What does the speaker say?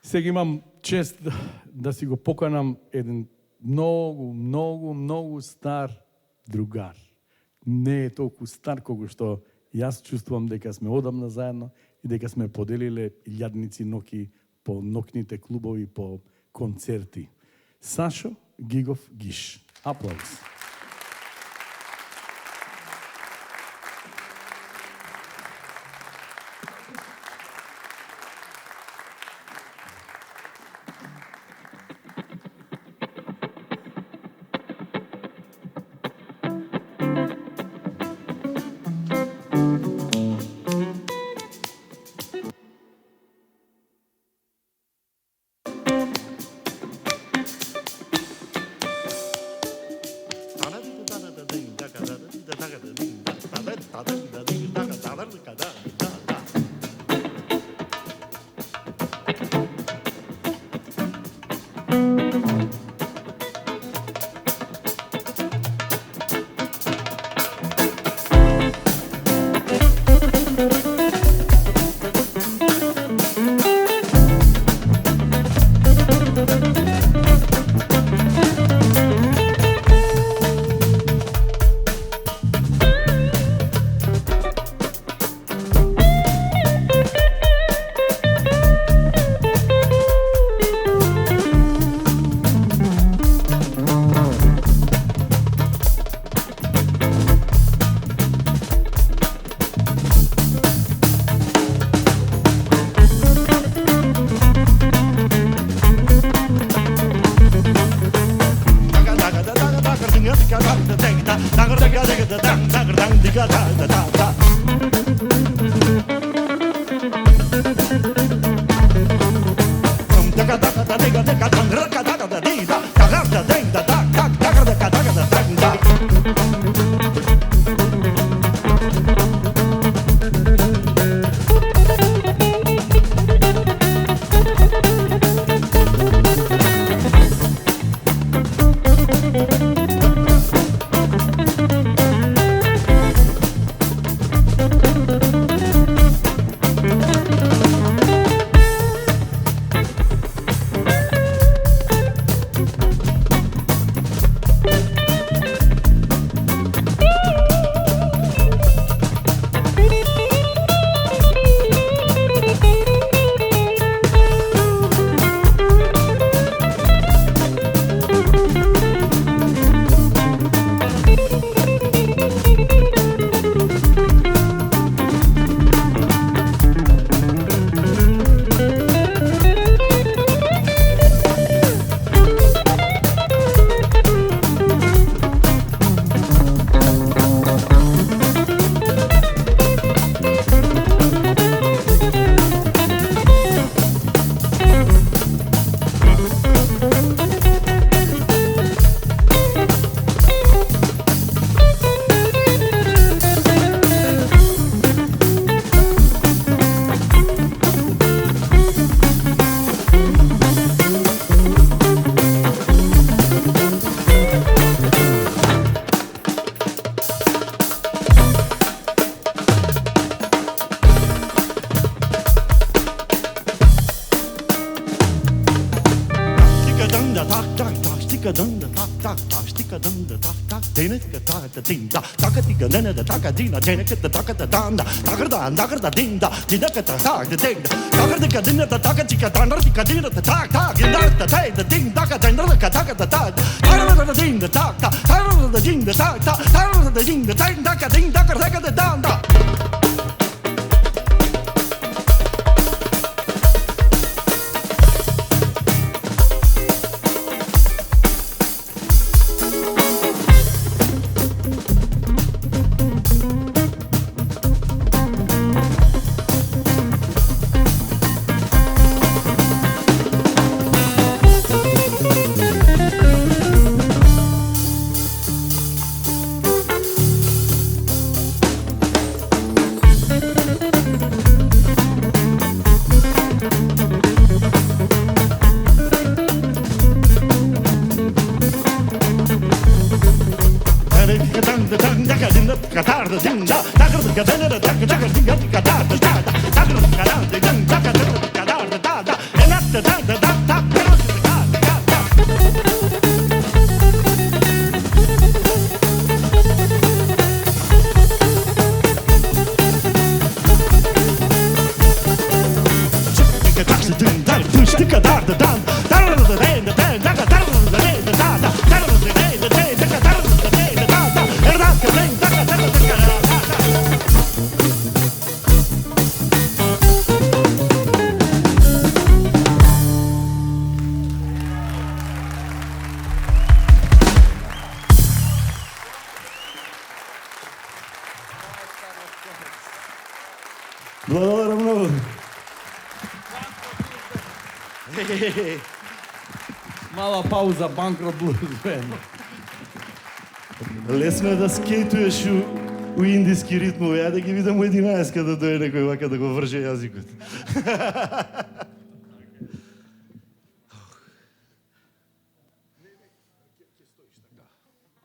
Сега имам чест да си го поканам еден многу стар другар. Не е толку стар кога што јас чувствувам дека сме одамна заедно и дека сме поделиле илјадници ноќи по ноќните клубови, по концерти. Сашо Гигов Гиш. Аплауз. Благодаря много. Мала пауза, банкрот блуз бенд. Лесно е да скейтуеш у индиски ритмови. Ја да ги видам у 11 да дојде некој вака да го врже јазикот.